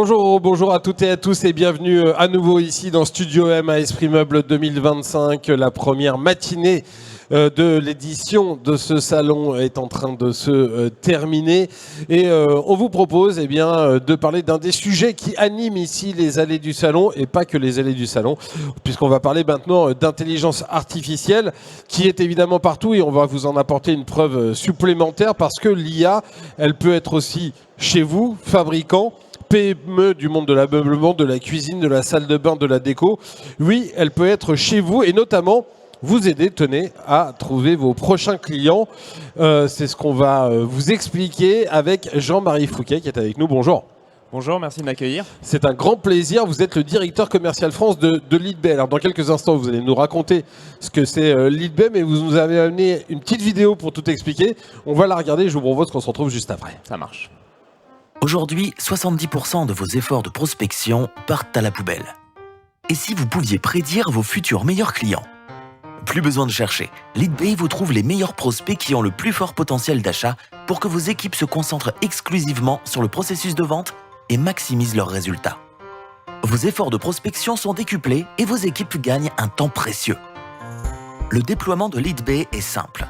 Bonjour à toutes et à tous et bienvenue à nouveau ici dans Studio M à Esprit Meuble 2025. La première matinée de l'édition de ce salon est en train de se terminer et on vous propose de parler d'un des sujets qui anime ici les allées du salon et pas que les allées du salon, puisqu'on va parler maintenant d'intelligence artificielle qui est évidemment partout et on va vous en apporter une preuve supplémentaire parce que l'IA, elle peut être aussi chez vous, fabricant, PME du monde de l'ameublement, de la cuisine, de la salle de bain, de la déco. Oui, elle peut être chez vous et notamment vous aider, tenez, à trouver vos prochains clients. C'est ce qu'on va vous expliquer avec Jean-Marie Fouquet qui est avec nous. Bonjour. Bonjour, merci de m'accueillir. C'est un grand plaisir. Vous êtes le directeur commercial France de Leadbay. Alors dans quelques instants, vous allez nous raconter ce que c'est Leadbay, mais vous nous avez amené une petite vidéo pour tout expliquer. On va la regarder et je vous propose qu'on se retrouve juste après. Ça marche. Aujourd'hui, 70% de vos efforts de prospection partent à la poubelle. Et si vous pouviez prédire vos futurs meilleurs clients? Plus besoin de chercher. Leadbay vous trouve les meilleurs prospects qui ont le plus fort potentiel d'achat pour que vos équipes se concentrent exclusivement sur le processus de vente et maximisent leurs résultats. Vos efforts de prospection sont décuplés et vos équipes gagnent un temps précieux. Le déploiement de Leadbay est simple.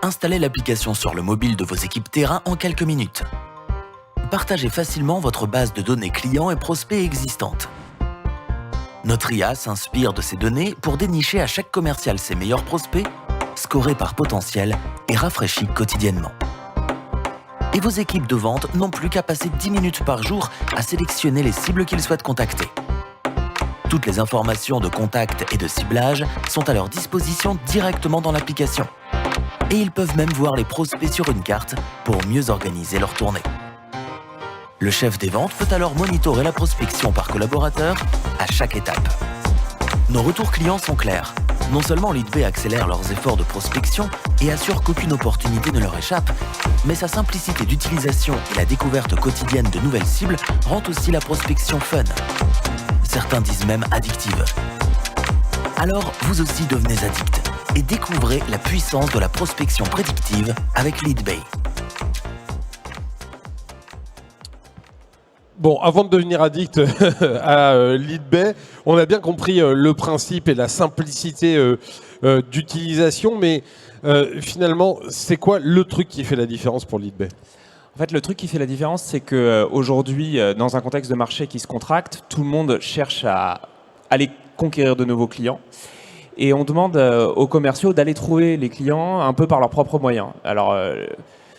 Installez l'application sur le mobile de vos équipes terrain en quelques minutes. Partagez facilement votre base de données clients et prospects existantes. Notre IA s'inspire de ces données pour dénicher à chaque commercial ses meilleurs prospects, scorés par potentiel et rafraîchis quotidiennement. Et vos équipes de vente n'ont plus qu'à passer 10 minutes par jour à sélectionner les cibles qu'ils souhaitent contacter. Toutes les informations de contact et de ciblage sont à leur disposition directement dans l'application. Et ils peuvent même voir les prospects sur une carte pour mieux organiser leur tournée. Le chef des ventes peut alors monitorer la prospection par collaborateur à chaque étape. Nos retours clients sont clairs. Non seulement Leadbay accélère leurs efforts de prospection et assure qu'aucune opportunité ne leur échappe, mais sa simplicité d'utilisation et la découverte quotidienne de nouvelles cibles rend aussi la prospection fun. Certains disent même addictive. Alors, vous aussi devenez addict et découvrez la puissance de la prospection prédictive avec Leadbay. Bon, avant de devenir addict à Leadbay, on a bien compris le principe et la simplicité d'utilisation, mais finalement, c'est quoi le truc qui fait la différence pour Leadbay ? En fait, le truc qui fait la différence, c'est qu'aujourd'hui, dans un contexte de marché qui se contracte, tout le monde cherche à aller conquérir de nouveaux clients. Et on demande aux commerciaux d'aller trouver les clients un peu par leurs propres moyens. Alors,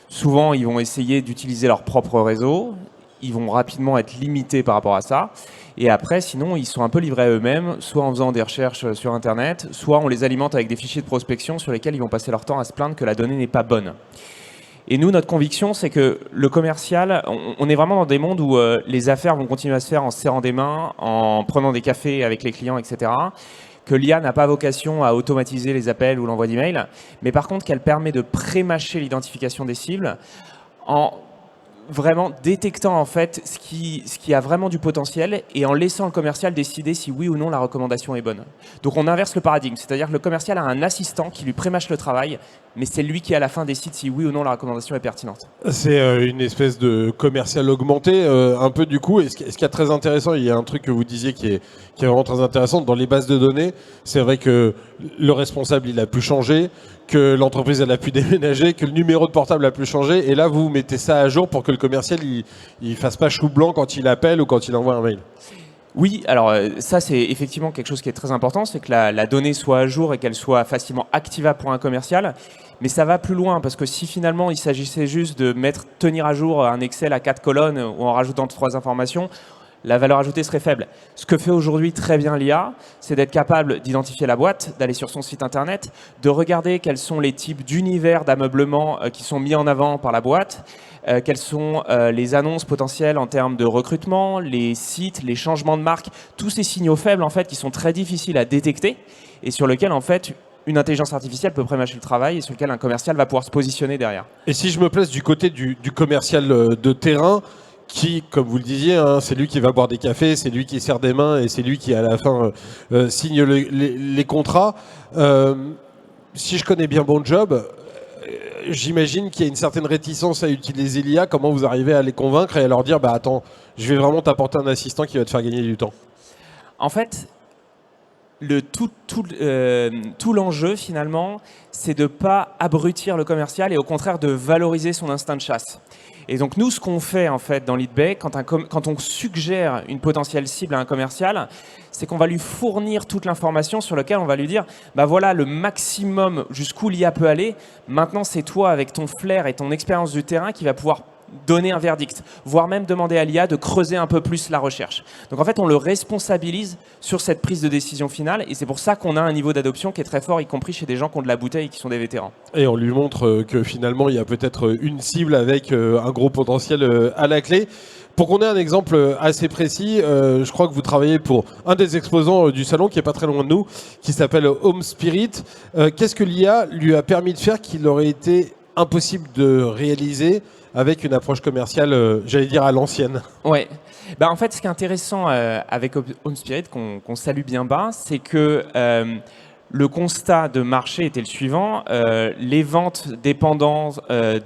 souvent, ils vont essayer d'utiliser leur propre réseau. Ils vont rapidement être limités par rapport à ça. Et après, sinon, ils sont un peu livrés à eux-mêmes, soit en faisant des recherches sur Internet, soit on les alimente avec des fichiers de prospection sur lesquels ils vont passer leur temps à se plaindre que la donnée n'est pas bonne. Et nous, notre conviction, c'est que le commercial, on est vraiment dans des mondes où les affaires vont continuer à se faire en se serrant des mains, en prenant des cafés avec les clients, etc. Que l'IA n'a pas vocation à automatiser les appels ou l'envoi d'emails, mais par contre qu'elle permet de pré-mâcher l'identification des cibles en vraiment détectant en fait ce qui a vraiment du potentiel et en laissant le commercial décider si oui ou non la recommandation est bonne. Donc on inverse le paradigme, c'est-à-dire que le commercial a un assistant qui lui prémâche le travail, mais c'est lui qui à la fin décide si oui ou non la recommandation est pertinente. C'est une espèce de commercial augmenté un peu du coup. Et ce qui est très intéressant, il y a un truc que vous disiez qui est vraiment très intéressant. Dans les bases de données, c'est vrai que le responsable il a pu changer, que l'entreprise elle a pu déménager, que le numéro de portable a pu changer. Et là, vous mettez ça à jour pour que le commercial il fasse pas chou blanc quand il appelle ou quand il envoie un mail. Oui, alors ça c'est effectivement quelque chose qui est très important, c'est que la donnée soit à jour et qu'elle soit facilement activable pour un commercial. Mais ça va plus loin parce que si finalement il s'agissait juste de tenir à jour un Excel à 4 colonnes ou en rajoutant 3 informations, la valeur ajoutée serait faible. Ce que fait aujourd'hui très bien l'IA, c'est d'être capable d'identifier la boîte, d'aller sur son site internet, de regarder quels sont les types d'univers d'ameublement qui sont mis en avant par la boîte, quelles sont les annonces potentielles en termes de recrutement, les sites, les changements de marque, tous ces signaux faibles en fait qui sont très difficiles à détecter et sur lesquels en fait une intelligence artificielle peut prémâcher le travail et sur lequel un commercial va pouvoir se positionner derrière. Et si je me place du côté du commercial de terrain, qui, comme vous le disiez, hein, c'est lui qui va boire des cafés, c'est lui qui sert des mains et c'est lui qui, à la fin, signe les contrats. Si je connais bien Bon Job, j'imagine qu'il y a une certaine réticence à utiliser l'IA. Comment vous arrivez à les convaincre et à leur dire « Attends, je vais vraiment t'apporter un assistant qui va te faire gagner du temps ». En fait, tout l'enjeu, finalement, c'est de ne pas abrutir le commercial et au contraire de valoriser son instinct de chasse. Et donc nous, ce qu'on fait en fait dans LeadBay, quand on suggère une potentielle cible à un commercial, c'est qu'on va lui fournir toute l'information sur laquelle on va lui dire bah voilà le maximum jusqu'où l'IA peut aller. Maintenant, c'est toi avec ton flair et ton expérience du terrain qui va pouvoir donner un verdict, voire même demander à l'IA de creuser un peu plus la recherche. Donc en fait, on le responsabilise sur cette prise de décision finale et c'est pour ça qu'on a un niveau d'adoption qui est très fort, y compris chez des gens qui ont de la bouteille et qui sont des vétérans. Et on lui montre que finalement, il y a peut-être une cible avec un gros potentiel à la clé. Pour qu'on ait un exemple assez précis, je crois que vous travaillez pour un des exposants du salon qui est pas très loin de nous, qui s'appelle Home Spirit. Qu'est-ce que l'IA lui a permis de faire qu'il aurait été impossible de réaliser avec une approche commerciale, j'allais dire à l'ancienne? Ouais. En fait, ce qui est intéressant avec Home Spirit, qu'on salue bien bas, c'est que le constat de marché était le suivant. Les ventes dépendantes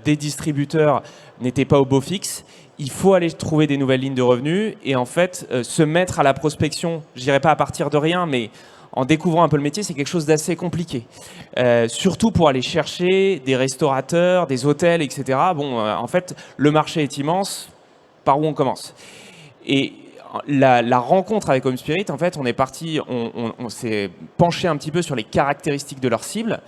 des distributeurs n'étaient pas au beau fixe. Il faut aller trouver des nouvelles lignes de revenus et en fait, se mettre à la prospection, je dirais pas à partir de rien, mais en découvrant un peu le métier, c'est quelque chose d'assez compliqué. Surtout pour aller chercher des restaurateurs, des hôtels, etc. En fait, le marché est immense. Par où on commence? Et la rencontre avec Home Spirit, en fait, on est parti, on s'est penché un petit peu sur les caractéristiques de leur cible.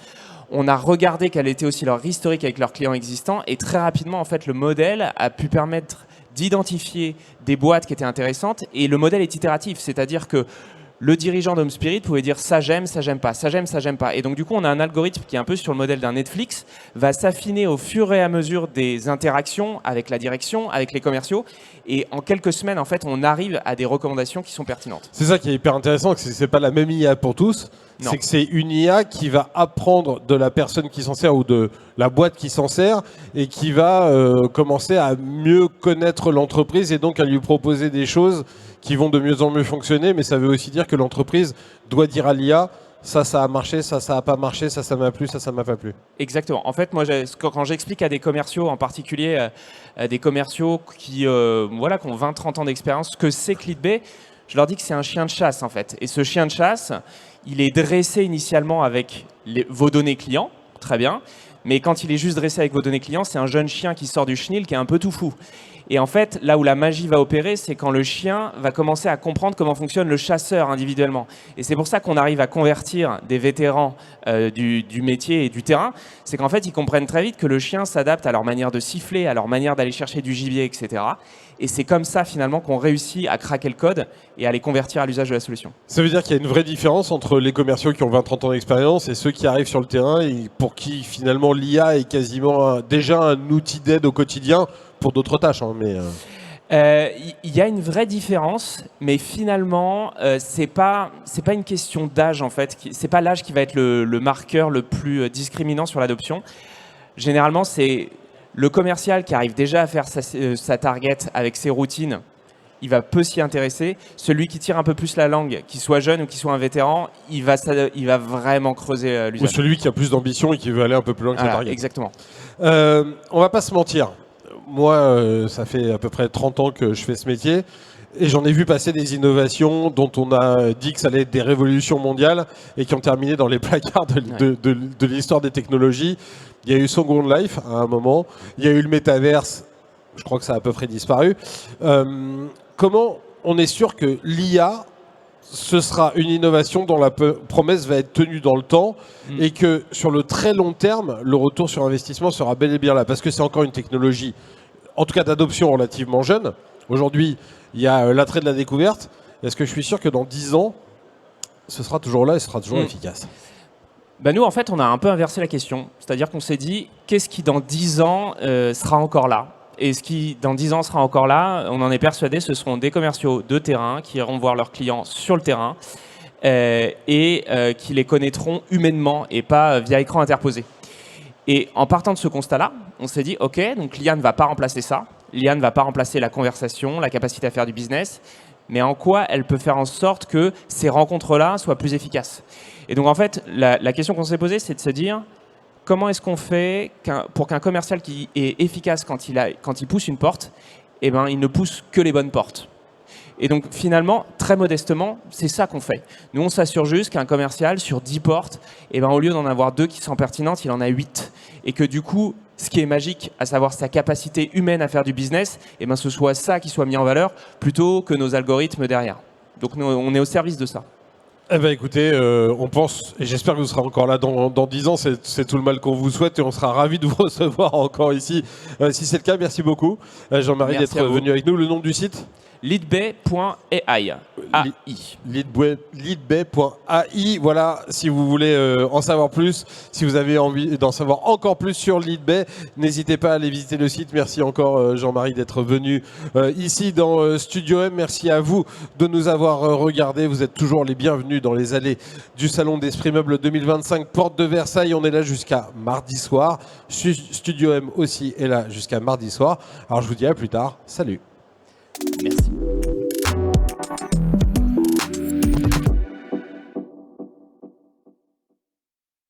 On a regardé quel était aussi leur historique avec leurs clients existants. Et très rapidement, en fait, le modèle a pu permettre d'identifier des boîtes qui étaient intéressantes. Et le modèle est itératif, c'est-à-dire que le dirigeant d'Home Spirit pouvait dire ça j'aime pas, ça j'aime pas. Et donc du coup, on a un algorithme qui est un peu sur le modèle d'un Netflix, va s'affiner au fur et à mesure des interactions avec la direction, avec les commerciaux. Et en quelques semaines, en fait, on arrive à des recommandations qui sont pertinentes. C'est ça qui est hyper intéressant, que c'est pas la même IA pour tous. Non. C'est que c'est une IA qui va apprendre de la personne qui s'en sert ou de la boîte qui s'en sert et qui va commencer à mieux connaître l'entreprise et donc à lui proposer des choses qui vont de mieux en mieux fonctionner. Mais ça veut aussi dire que l'entreprise doit dire à l'IA ça a marché, ça a pas marché, ça m'a plu, ça m'a pas plu. Exactement. En fait, moi, quand j'explique à des commerciaux, en particulier des commerciaux qui ont 20-30 ans d'expérience, ce que c'est que LeadBay, je leur dis que c'est un chien de chasse, en fait. Et ce chien de chasse, il est dressé initialement avec vos données clients, très bien. Mais quand il est juste dressé avec vos données clients, c'est un jeune chien qui sort du chenil qui est un peu tout fou. Et en fait, là où la magie va opérer, c'est quand le chien va commencer à comprendre comment fonctionne le chasseur individuellement. Et c'est pour ça qu'on arrive à convertir des vétérans du métier et du terrain. C'est qu'en fait, ils comprennent très vite que le chien s'adapte à leur manière de siffler, à leur manière d'aller chercher du gibier, etc. Et c'est comme ça, finalement, qu'on réussit à craquer le code et à les convertir à l'usage de la solution. Ça veut dire qu'il y a une vraie différence entre les commerciaux qui ont 20-30 ans d'expérience et ceux qui arrivent sur le terrain et pour qui, finalement, l'IA est quasiment déjà un outil d'aide au quotidien pour d'autres tâches. Il y a une vraie différence, mais finalement, c'est pas une question d'âge, en fait. C'est pas l'âge qui va être le marqueur le plus discriminant sur l'adoption. Généralement, c'est le commercial qui arrive déjà à faire sa target avec ses routines, il va peu s'y intéresser. Celui qui tire un peu plus la langue, qu'il soit jeune ou qu'il soit un vétéran, il va vraiment creuser l'usage. Ou celui qui a plus d'ambition et qui veut aller un peu plus loin que sa target. Exactement. On va pas se mentir. Moi, ça fait à peu près 30 ans que je fais ce métier. Et j'en ai vu passer des innovations dont on a dit que ça allait être des révolutions mondiales et qui ont terminé dans les placards de l'histoire des technologies. Il y a eu Second Life à un moment, il y a eu le métaverse, je crois que ça a à peu près disparu. Comment on est sûr que l'IA, ce sera une innovation dont la promesse va être tenue dans le temps et que sur le très long terme, le retour sur investissement sera bel et bien là? Parce que c'est encore une technologie, en tout cas d'adoption relativement jeune. Aujourd'hui, il y a l'attrait de la découverte. Est-ce que je suis sûr que dans 10 ans, ce sera toujours là et ce sera toujours efficace? Nous, en fait, on a un peu inversé la question. C'est-à-dire qu'on s'est dit, qu'est-ce qui, dans 10 ans, sera encore là? Et ce qui, dans 10 ans, sera encore là, on en est persuadé, ce seront des commerciaux de terrain qui iront voir leurs clients sur le terrain et qui les connaîtront humainement et pas via écran interposé. Et en partant de ce constat-là, on s'est dit, OK, donc l'IA ne va pas remplacer ça. L'IA ne va pas remplacer la conversation, la capacité à faire du business, mais en quoi elle peut faire en sorte que ces rencontres-là soient plus efficaces. Et donc, en fait, la question qu'on s'est posée, c'est de se dire, comment est-ce qu'on fait pour qu'un commercial qui est efficace quand il pousse une porte, eh ben, il ne pousse que les bonnes portes. Et donc finalement, très modestement, c'est ça qu'on fait. Nous, on s'assure juste qu'un commercial, sur 10 portes, eh ben, au lieu d'en avoir 2 qui sont pertinentes, il en a 8. Et que du coup, ce qui est magique, à savoir sa capacité humaine à faire du business, eh ben, ce soit ça qui soit mis en valeur, plutôt que nos algorithmes derrière. Donc nous, on est au service de ça. Eh ben écoutez, on pense, et j'espère que vous serez encore là dans 10 ans, c'est tout le mal qu'on vous souhaite et on sera ravis de vous recevoir encore ici. Si c'est le cas, merci beaucoup Jean-Marie d'être venu avec nous. Le nom du site ? Leadbay.ai. Leadbay.ai. Voilà, si vous voulez en savoir plus, si vous avez envie d'en savoir encore plus sur Leadbay, n'hésitez pas à aller visiter le site. Merci encore Jean-Marie d'être venu ici dans Studio M. Merci à vous de nous avoir regardés. Vous êtes toujours les bienvenus dans les allées du Salon d'Esprit Meuble 2025, porte de Versailles. On est là jusqu'à mardi soir. Studio M aussi est là jusqu'à mardi soir. Alors je vous dis à plus tard. Salut. Merci.